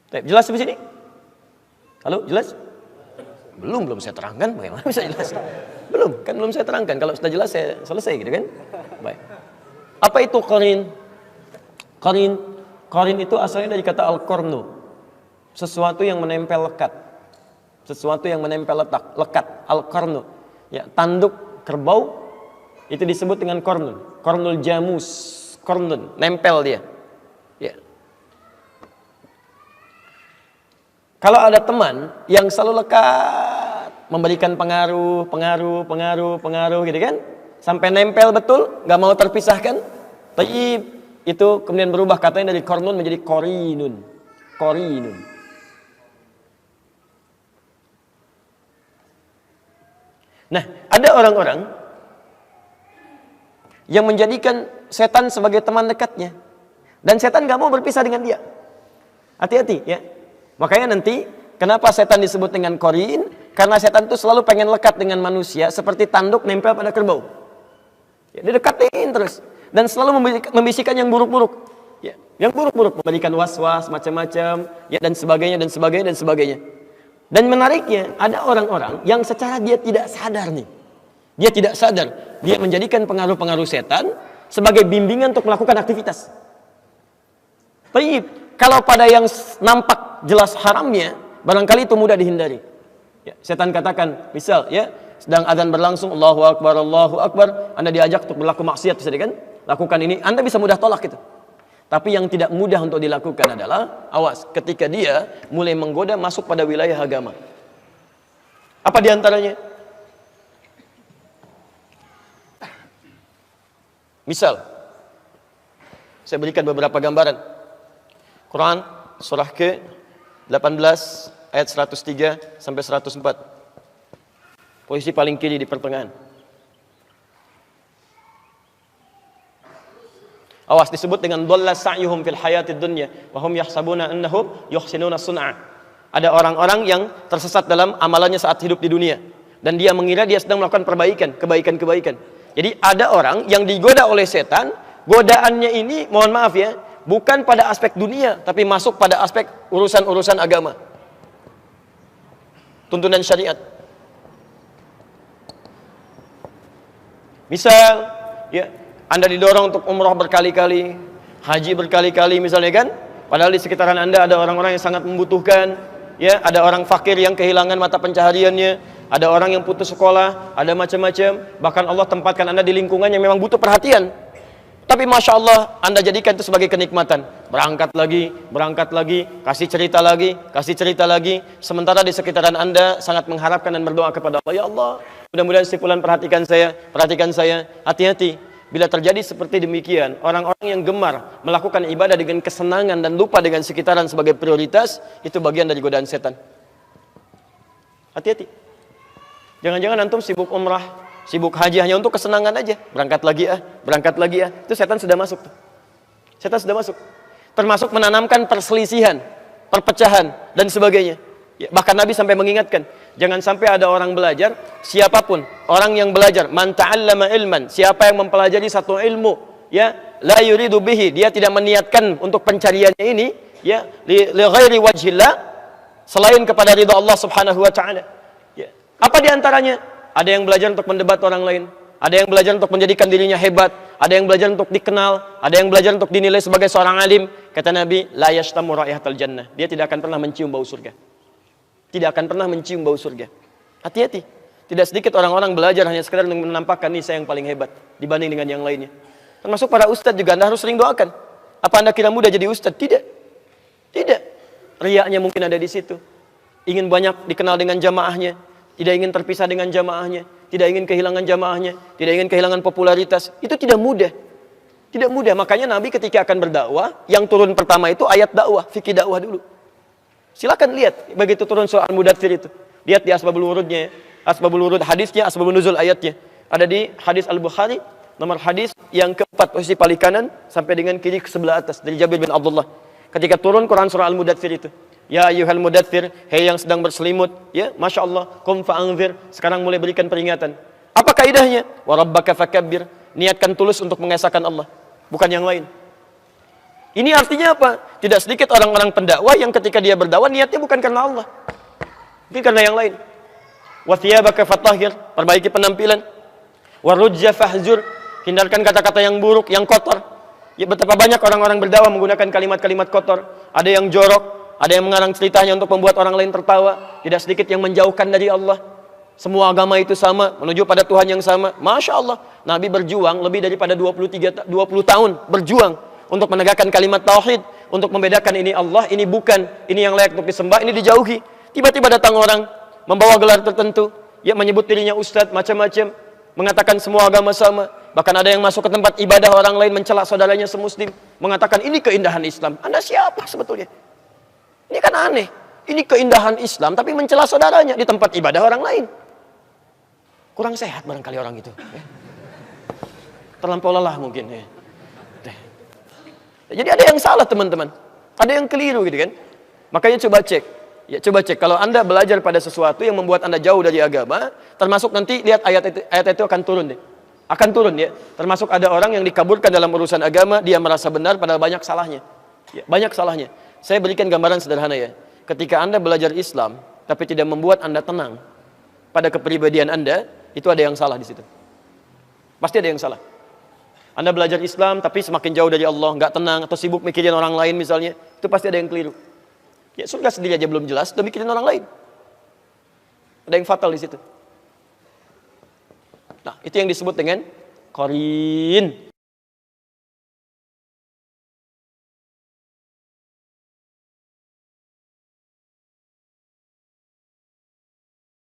Jelas di sini? Halo, jelas? Belum saya terangkan, bagaimana bisa jelas? Belum saya terangkan. Kalau sudah jelas saya selesai gitu kan? Baik. Apa itu qarin? Qarin itu asalnya dari kata al-qarnu. Sesuatu yang menempel lekat. Sesuatu yang menempel lekat. Al-qarnu. Ya, tanduk kerbau itu disebut dengan qarnun. Qarnul jamus. Qarnun, nempel dia. Ya. Kalau ada teman yang selalu lekat, memberikan pengaruh gitu kan, sampai nempel betul, nggak mau terpisahkan, taib, itu kemudian berubah katanya dari qarnun menjadi qarinun. Nah, ada orang-orang yang menjadikan setan sebagai teman dekatnya, dan setan nggak mau berpisah dengan dia. Hati-hati ya. Makanya nanti kenapa setan disebut dengan qarin? Karena setan itu selalu pengen lekat dengan manusia seperti tanduk nempel pada kerbau. Ya, dia dekatin terus dan selalu membisikkan yang buruk-buruk. Ya, yang buruk-buruk, memberikan was-was macam-macam, ya dan sebagainya. Dan menariknya ada orang-orang yang secara dia tidak sadar nih. Dia tidak sadar, dia menjadikan pengaruh-pengaruh setan sebagai bimbingan untuk melakukan aktivitas. Taib, kalau pada yang nampak jelas haramnya, barangkali itu mudah dihindari. Ya, setan katakan, misal ya, sedang adzan berlangsung, Allahu Akbar, Anda diajak untuk berlaku maksiat, bisa kan? Lakukan ini, Anda bisa mudah tolak itu. Tapi yang tidak mudah untuk dilakukan adalah, awas, ketika dia mulai menggoda masuk pada wilayah agama. Apa diantaranya? Misal, saya berikan beberapa gambaran. Quran, surah ke-18, ayat 103 sampai 104. Posisi paling kiri di pertengahan. Awas, disebut dengan dhalla sa'yuhum fil hayatid dunya wa hum yahsabuna annahum yuhsinuna sun'a. Ada orang-orang yang tersesat dalam amalannya saat hidup di dunia dan dia mengira dia sedang melakukan kebaikan. Jadi ada orang yang digoda oleh setan, godaannya ini mohon maaf ya, bukan pada aspek dunia, tapi masuk pada aspek urusan-urusan agama. Tuntunan syariat. Misal, ya, Anda didorong untuk umrah berkali-kali, haji berkali-kali misalnya kan, padahal di sekitaran Anda ada orang-orang yang sangat membutuhkan, ya, ada orang fakir yang kehilangan mata pencahariannya, ada orang yang putus sekolah, ada macam-macam, bahkan Allah tempatkan Anda di lingkungan yang memang butuh perhatian. Tapi Masya Allah, Anda jadikan itu sebagai kenikmatan. Berangkat lagi, kasih cerita lagi. Sementara di sekitaran Anda sangat mengharapkan dan berdoa kepada Allah. Ya Allah, mudah-mudahan si fulan perhatikan saya. Hati-hati. Bila terjadi seperti demikian, orang-orang yang gemar melakukan ibadah dengan kesenangan dan lupa dengan sekitaran sebagai prioritas, itu bagian dari godaan setan. Hati-hati. Jangan-jangan antum sibuk umrah, sibuk haji hanya untuk kesenangan aja. Berangkat lagi ya. Itu setan sudah masuk. Termasuk menanamkan perselisihan, perpecahan, dan sebagainya. Ya, bahkan Nabi sampai mengingatkan, jangan sampai ada orang belajar, siapapun, orang yang belajar, man ta'allama ilman, siapa yang mempelajari satu ilmu, ya, la yuridu bihi, dia tidak meniatkan untuk pencariannya ini, ya, li ghairi wajhillah, selain kepada ridha Allah Subhanahu wa taala. Ya. Apa diantaranya? Ada yang belajar untuk mendebat orang lain, ada yang belajar untuk menjadikan dirinya hebat, ada yang belajar untuk dikenal, ada yang belajar untuk dinilai sebagai seorang alim. Kata Nabi, la yashtamu raihatal jannah, dia tidak akan pernah mencium bau surga. Hati-hati. Tidak sedikit orang-orang belajar hanya sekedar untuk menampakkan, nih saya yang paling hebat dibanding dengan yang lainnya. Termasuk para ustadz juga, Anda harus sering doakan. Apa Anda kira mudah jadi ustadz? Tidak. Riaknya mungkin ada di situ. Ingin banyak dikenal dengan jamaahnya, tidak ingin terpisah dengan jamaahnya, tidak ingin kehilangan jamaahnya, tidak ingin kehilangan popularitas. Itu tidak mudah. Makanya Nabi ketika akan berdakwah, yang turun pertama itu ayat dakwah, fikih dakwah dulu. Silakan lihat begitu turun surah Al-Mudaththir itu. Lihat di asbabul wurudnya, asbabul wurud hadisnya, asbabun nuzul ayatnya. Ada di hadis Al-Bukhari, nomor hadis yang keempat, posisi paling kanan sampai dengan kiri ke sebelah atas, dari Jabir bin Abdullah. Ketika turun Quran surah Al-Mudaththir itu. Ya ayyuhal mudaththir, hei yang sedang berselimut, ya, Masya Allah, qum fa'anzir, sekarang mulai berikan peringatan. Apa kaidahnya? Wa rabbaka fakabbir, niatkan tulus untuk mengesahkan Allah, bukan yang lain. Ini artinya apa? Tidak sedikit orang-orang pendakwah yang ketika dia berdakwah niatnya bukan karena Allah, mungkin karena yang lain. Wa thiyabaka fatahhir, perbaiki penampilan. Wa rujza fahzur, hindarkan kata-kata yang buruk, yang kotor. Ya, betapa banyak orang-orang berdakwah menggunakan kalimat-kalimat kotor. Ada yang jorok, ada yang mengarang ceritanya untuk membuat orang lain tertawa. Tidak sedikit yang menjauhkan dari Allah. Semua agama itu sama, menuju pada Tuhan yang sama. Masya Allah, Nabi berjuang lebih daripada 20 tahun berjuang untuk menegakkan kalimat tauhid, untuk membedakan ini Allah, ini bukan, ini yang layak untuk disembah, ini dijauhi. Tiba-tiba datang orang membawa gelar tertentu, ya menyebut dirinya ustadz, macam-macam, mengatakan semua agama sama. Bahkan ada yang masuk ke tempat ibadah orang lain mencela saudaranya semuslim, mengatakan ini keindahan Islam. Anda siapa sebetulnya? Ini kan aneh. Ini keindahan Islam tapi mencela saudaranya di tempat ibadah orang lain. Kurang sehat barangkali orang itu. Terlampau lelah mungkin. Jadi ada yang salah teman-teman, ada yang keliru gitu kan. Makanya coba cek, ya coba cek. Kalau Anda belajar pada sesuatu yang membuat Anda jauh dari agama, termasuk nanti lihat ayat itu akan turun deh, akan turun ya. Termasuk ada orang yang dikaburkan dalam urusan agama, dia merasa benar padahal banyak salahnya, ya, banyak salahnya. Saya berikan gambaran sederhana ya. Ketika Anda belajar Islam, tapi tidak membuat Anda tenang pada kepribadian Anda, itu ada yang salah di situ. Pasti ada yang salah. Anda belajar Islam tapi semakin jauh dari Allah, nggak tenang atau sibuk mikirin orang lain misalnya, itu pasti ada yang keliru. Ya surga sendiri aja belum jelas, udah mikirin orang lain. Ada yang fatal di situ. Nah, itu yang disebut dengan qarin.